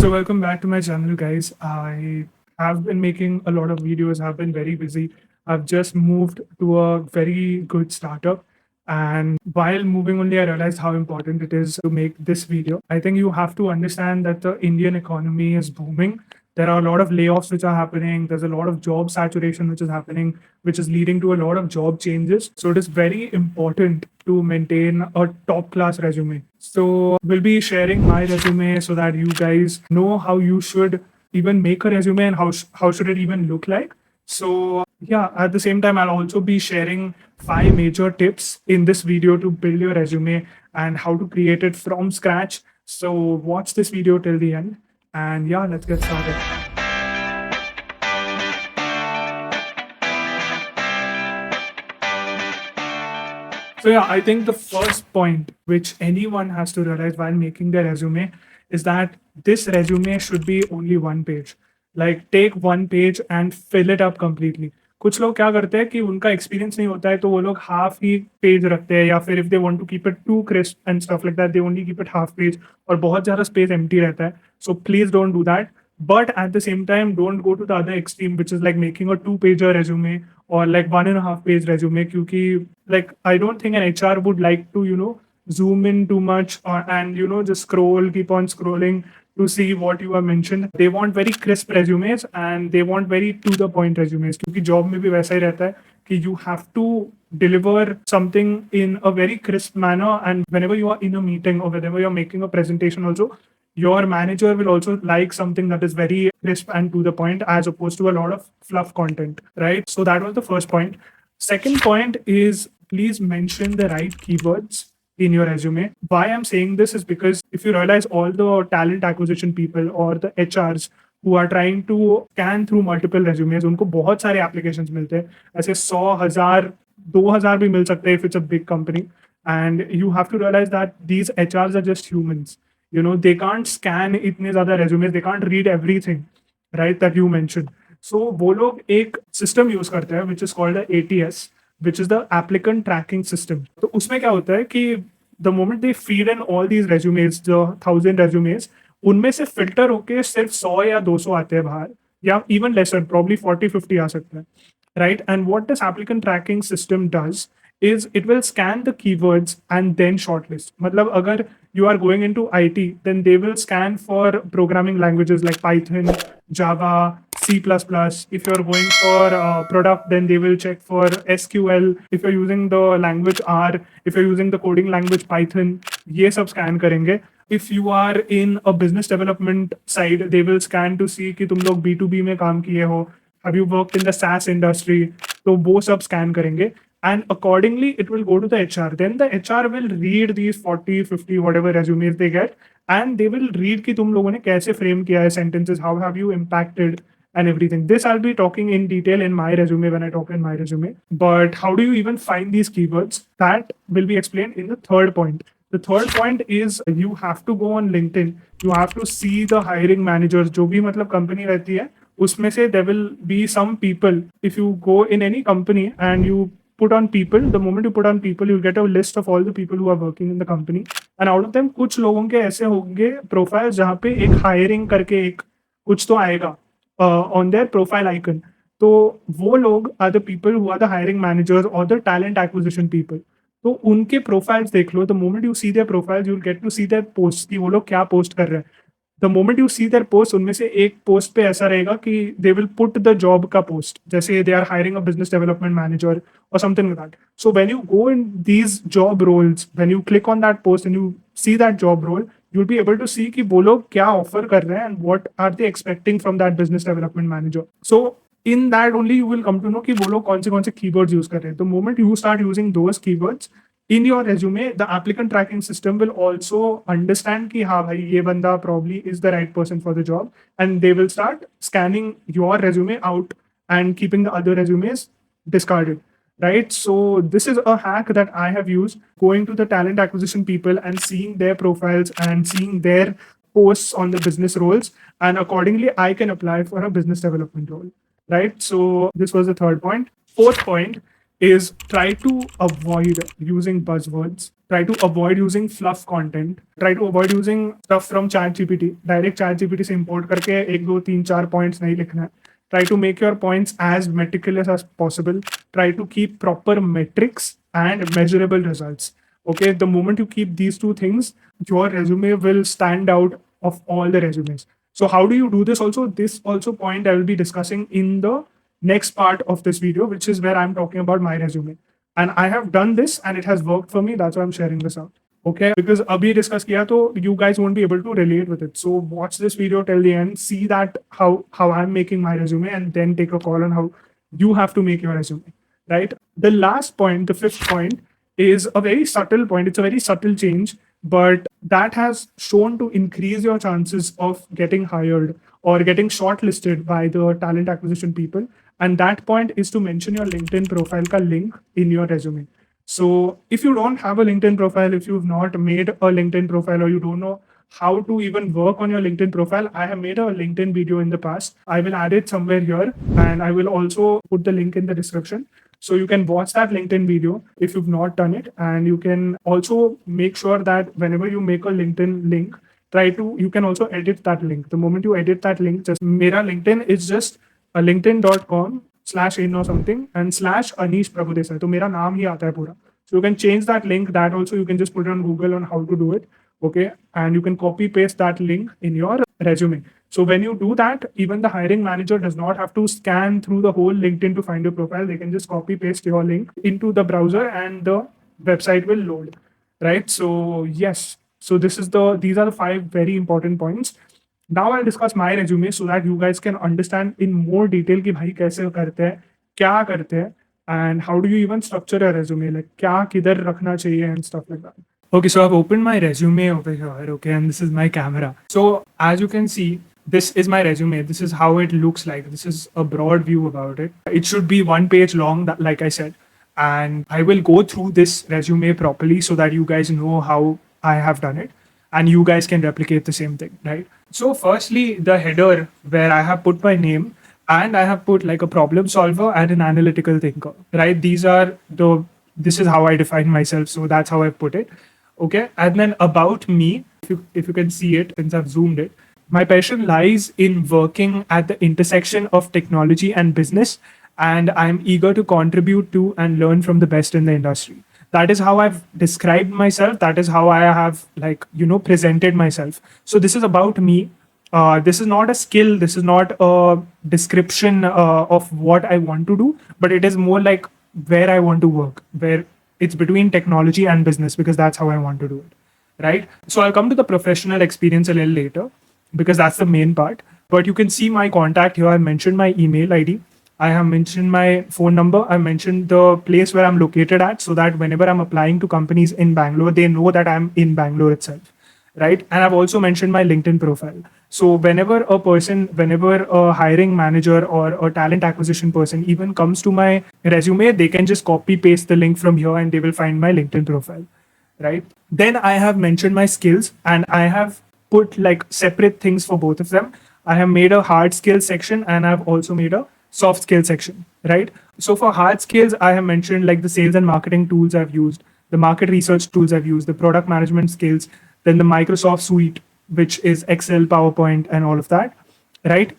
So welcome back to my channel, guys. I have been making a lot of videos. I've been very busy. I've just moved to a very good startup. And while moving only, I realized how important it is to make this video. I think you have to understand that the Indian economy is booming. There are a lot of layoffs which are happening. There's a lot of job saturation which is happening, which is leading to a lot of job changes. So it is very important to maintain a top class resume. So we'll be sharing my resume so that you guys know how you should even make a resume and how should it even look like. So yeah, at the same time, I'll also be sharing 5 major tips in this video to build your resume and how to create it from scratch. So watch this video till the end. And yeah, let's get started. So yeah, I think the first point which anyone has to realize while making their resume is that this resume should be only one page. Like take one page and fill it up completely. कुछ लोग क्या करते हैं कि उनका experience नहीं होता है तो वो लोग हाफ ही पेज रखते हैं या फिर if they want to keep it too crisp and stuff like that they only keep it half page और बहुत ज़्यादा स्पेस एम्प्टी रहता है. So please don't do that. But at the same time, don't go to the other extreme, which is like making a 2-pager resume or like 1.5-page resume. Kyunki like I don't think an HR would like to zoom in too much and just scroll, keep on scrolling to see what you have mentioned. They want very crisp resumes and they want very to the point resumes. Kyunki job में भी वैसा ही रहता है कि you have to deliver something in a very crisp manner, and whenever you are in a meeting or whenever you're making a presentation also, your manager will also like something that is very crisp and to the point as opposed to a lot of fluff content, right? So that was the first point. Second point is please mention the right keywords in your resume. Why I'm saying this is because if you realize all the talent acquisition people or the HRs who are trying to scan through multiple resumes, उनको बहुत सारे applications मिलते हैं. ऐसे 100,000 2,000 भी मिल सकते हैं if it's a big company. And you have to realize that these HRs are just humans. They can't scan इतने ज़्यादा resumes, they can't read everything, right, that you mentioned. So वो लोग एक system use करते हैं which is called the ATS, which is the applicant tracking system. तो उसमें क्या होता है कि the moment they feed in all these resumes, the 1,000 resumes, उनमें से filter होके सिर्फ 100 या 200 आते हैं बाहर, या even lesser, probably 40-50 आ सकते हैं, right? And what this applicant tracking system does is it will scan the keywords and then shortlist. मतलब अगर you are going into IT, then they will scan for programming languages like Python, Java, C++. If you're going for product, then they will check for SQL. If you're using the language R, if you're using the coding language Python, ये सब scan करेंगे. If you are in a business development side, they will scan to see कि तुम लोग B2B में काम किए हो. Have you worked in the SaaS industry? तो वो सब scan करेंगे. And accordingly, it will go to the HR. Then the HR will read these 40, 50, whatever resumes they get, and they will read कि तुम लोगों ने कैसे frame किया है sentences, how have you impacted and everything. This I'll be talking in detail in my resume when I talk in my resume. But how do you even find these keywords? That will be explained in the third point. The third point is you have to go on LinkedIn. You have to see the hiring managers. जो भी मतलब company रहती है, उसमें से there will be some people. If you go in any company and you put on people, the moment you put on people, you'll get a list of all the people who are working in the company, and out of them कुछ लोगों के ऐसे होंगे profiles जहाँ पे एक hiring करके एक कुछ तो आएगा on their profile icon. तो वो लोग are the people who are the hiring managers or the talent acquisition people. तो उनके profiles देख लो. The moment you see their profiles, you'll get to see their posts कि वो लोग क्या post कर रहे हैं. The moment you see their post, उनमें से एक post पे ऐसा रहेगा कि they will put the job का post, जैसे they are hiring a business development manager or something like that. So when you go in these job roles, when you click on that post and you see that job role, you'll be able to see कि वो लोग क्या offer कर रहे हैं and what are they expecting from that business development manager. So in that only you will come to know कि वो लोग कौन से keywords use कर रहे हैं. The moment you start using those keywords in your resume, the applicant tracking system will also understand कि हाँ भाई ये बंदा probably is the right person for the job, and they will start scanning your resume out and keeping the other resumes discarded, right? So this is a hack that I have used, going to the talent acquisition people and seeing their profiles and seeing their posts on the business roles, and accordingly I can apply for a business development role, right? So this was the third point. Fourth point is try to avoid using buzzwords, try to avoid using fluff content, try to avoid using stuff from ChatGPT. Direct ChatGPT से import करके एक दो तीन चार points नहीं लिखना है. Try to make your points as meticulous as possible. Try to keep proper metrics and measurable results. Okay, the moment you keep these two things, your resume will stand out of all the resumes. So how do you do this also? This also point I will be discussing in the next part of this video, which is where I'm talking about my resume. And I have done this and it has worked for me. That's why I'm sharing this out. Okay, because abhi discuss kiya, to you guys won't be able to relate with it. So watch this video till the end, see that how I'm making my resume, and then take a call on how you have to make your resume. Right. The last point, the fifth point, is a very subtle point. It's a very subtle change, but that has shown to increase your chances of getting hired or getting shortlisted by the talent acquisition people. And that point is to mention your LinkedIn profile ka link in your resume. So if you don't have a LinkedIn profile, if you've not made a LinkedIn profile, or you don't know how to even work on your LinkedIn profile, I have made a LinkedIn video in the past. I will add it somewhere here, and I will also put the link in the description. So you can watch that LinkedIn video if you've not done it. And you can also make sure that whenever you make a LinkedIn link, you can also edit that link. The moment you edit that link, just Mera LinkedIn is just a linkedin.com/in or something and /Anish Prabhudesai. So मेरा नाम ही आता है पूरा. So you can change that link. That also you can just put it on Google on how to do it. Okay. And you can copy paste that link in your resume. So when you do that, even the hiring manager does not have to scan through the whole LinkedIn to find your profile. They can just copy paste your link into the browser and the website will load. Right. So yes. So these are the 5 very important points. Now I'll discuss my resume so that you guys can understand in more detail कि भाई कैसे करते हैं, क्या करते हैं, and how do you even structure a resume, like क्या किधर रखना चाहिए and stuff like that. Okay, so I've opened my resume over here, okay, and this is my camera. So as you can see, this is my resume. This is how it looks like. This is a broad view about it. It should be 1 page long, like I said, and I will go through this resume properly so that you guys know how I have done it and you guys can replicate the same thing, right? So firstly, the header where I have put my name and I have put like a problem solver and an analytical thinker, right? This is how I define myself. So that's how I put it. Okay. And then about me, if you can see it, since I've zoomed it, my passion lies in working at the intersection of technology and business, and I'm eager to contribute to and learn from the best in the industry. That is how I've described myself. That is how I have presented myself. So this is about me. This is not a skill. This is not a description of what I want to do, but it is more like where I want to work, where it's between technology and business, because that's how I want to do it. Right. So I'll come to the professional experience a little later because that's the main part. But you can see my contact here. I mentioned my email ID. I have mentioned my phone number. I mentioned the place where I'm located at, so that whenever I'm applying to companies in Bangalore, they know that I'm in Bangalore itself, right? And I've also mentioned my LinkedIn profile. So whenever a hiring manager or a talent acquisition person even comes to my resume, they can just copy paste the link from here and they will find my LinkedIn profile, right? Then I have mentioned my skills and I have put like separate things for both of them. I have made a hard skills section and I've also made a soft skill section, right? So for hard skills, I have mentioned like the sales and marketing tools I've used, the market research tools I've used, the product management skills, then the Microsoft suite, which is Excel, PowerPoint, and all of that, right?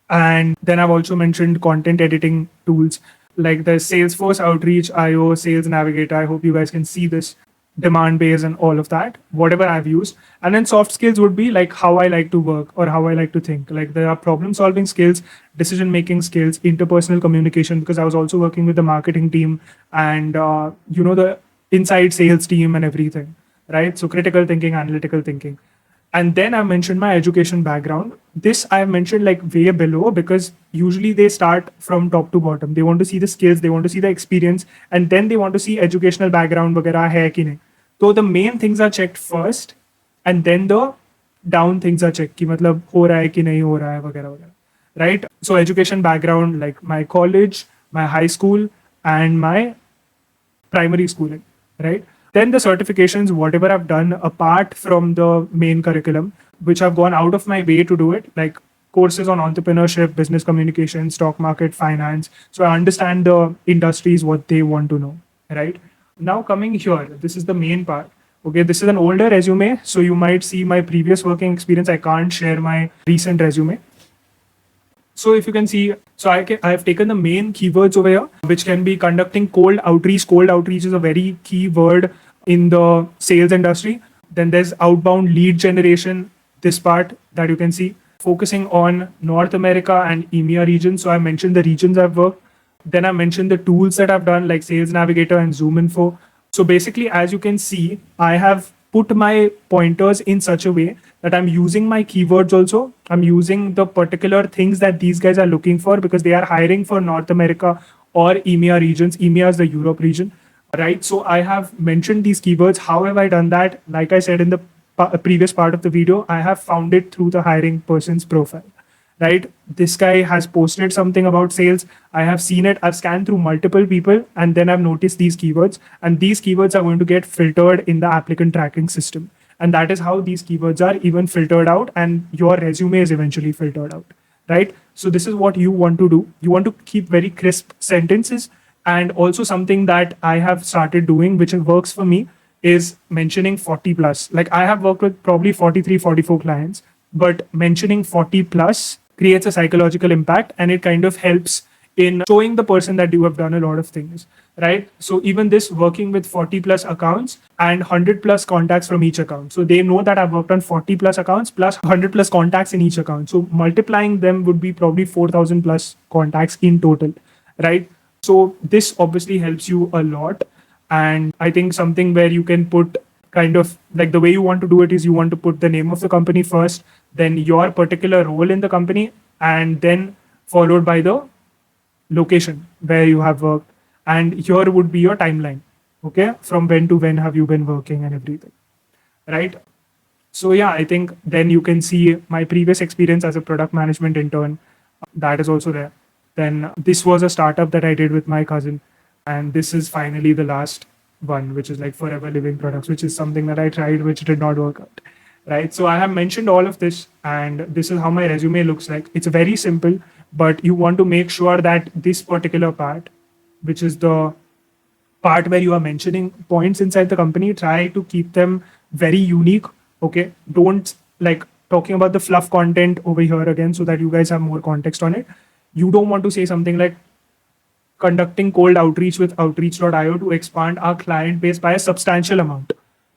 And then I've also mentioned content editing tools like the Salesforce Outreach, IO, Sales Navigator. I hope you guys can see this, demand base and all of that, whatever I've used. And then soft skills would be like how I like to work or how I like to think. Like there are problem solving skills, decision making skills, interpersonal communication, because I was also working with the marketing team and the inside sales team and everything, right? So critical thinking, analytical thinking. And then I mentioned my education background. This I have mentioned like way below because usually they start from top to bottom. They want to see the skills, they want to see the experience, and then they want to see educational background वगैरह है कि नहीं. So the main things are checked first, and then the down things are checked कि मतलब हो रहा है कि नहीं हो रहा है वगैरह वगैरह, right? So education background like my college, my high school, and my primary schooling, right? Then the certifications, whatever I've done apart from the main curriculum, which I've gone out of my way to do it, like courses on entrepreneurship, business communication, stock market, finance. So I understand the industries, what they want to know, right? Now coming here, this is the main part. Okay, this is an older resume, so you might see my previous working experience. I can't share my recent resume. So if you can see, so I have taken the main keywords over here, which can be conducting cold outreach. Cold outreach is a very key word in the sales industry. Then there's outbound lead generation, this part that you can see, focusing on North America and EMEA region. So I mentioned the regions I've worked. Then I mentioned the tools that I've done, like Sales Navigator and Zoom Info. So basically, as you can see, I have put my pointers in such a way that I'm using my keywords also. I'm using the particular things that these guys are looking for because they are hiring for North America or EMEA regions. EMEA is the Europe region, right? So I have mentioned these keywords. How have I done that? Like I said in the previous part of the video, I have found it through the hiring person's profile, right? This guy has posted something about sales. I have seen it. I've scanned through multiple people and then I've noticed these keywords. And these keywords are going to get filtered in the applicant tracking system. And that is how these keywords are even filtered out and your resume is eventually filtered out, right? So this is what you want to do. You want to keep very crisp sentences. And also something that I have started doing, which works for me, is mentioning 40 plus. Like I have worked with probably 43, 44 clients, but mentioning 40 plus creates a psychological impact and it kind of helps in showing the person that you have done a lot of things, right? So even this working with 40 plus accounts and 100 plus contacts from each account. So they know that I've worked on 40 plus accounts plus 100 plus contacts in each account. So multiplying them would be probably 4,000 plus contacts in total, right? So this obviously helps you a lot. And I think something where you can put kind of like the way you want to do it is you want to put the name of the company first, then your particular role in the company, and then followed by the location where you have worked. And here would be your timeline. Okay. From when to when have you been working and everything. Right. So yeah, I think then you can see my previous experience as a product management intern. That is also there. Then this was a startup that I did with my cousin. And this is finally the last one, which is like Forever Living Products, which is something that I tried, which did not work out. Right. So I have mentioned all of this, and this is how my resume looks like. It's very simple, but you want to make sure that this particular part, which is the part where you are mentioning points inside the company, try to keep them very unique. Okay. Don't like talking about the fluff content over here again so that you guys have more context on it. You don't want to say something like conducting cold outreach with outreach.io to expand our client base by a substantial amount.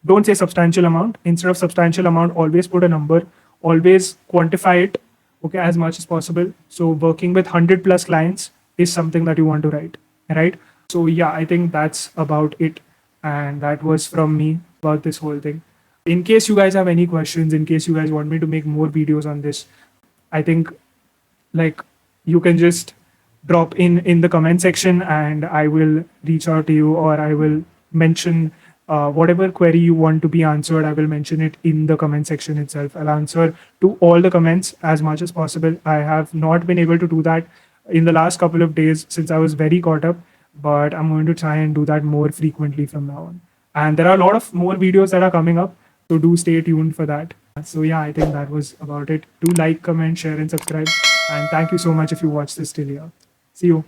Don't say substantial amount. Instead of substantial amount, always put a number, always quantify it, okay, as much as possible. So working with 100 plus clients is something that you want to write, right? So yeah, I think that's about it. And that was from me about this whole thing. In case you guys have any questions, in case you guys want me to make more videos on this, I think like you can just drop in the comment section and I will reach out to you, or I will mention whatever query you want to be answered. I will mention it in the comment section itself. I'll answer to all the comments as much as possible. I have not been able to do that in the last couple of days since I was very caught up, but I'm going to try and do that more frequently from now on. And there are a lot of more videos that are coming up, so do stay tuned for that. So yeah, I think that was about it. Do like, comment, share, and subscribe. And thank you so much if you watched this till here. See you.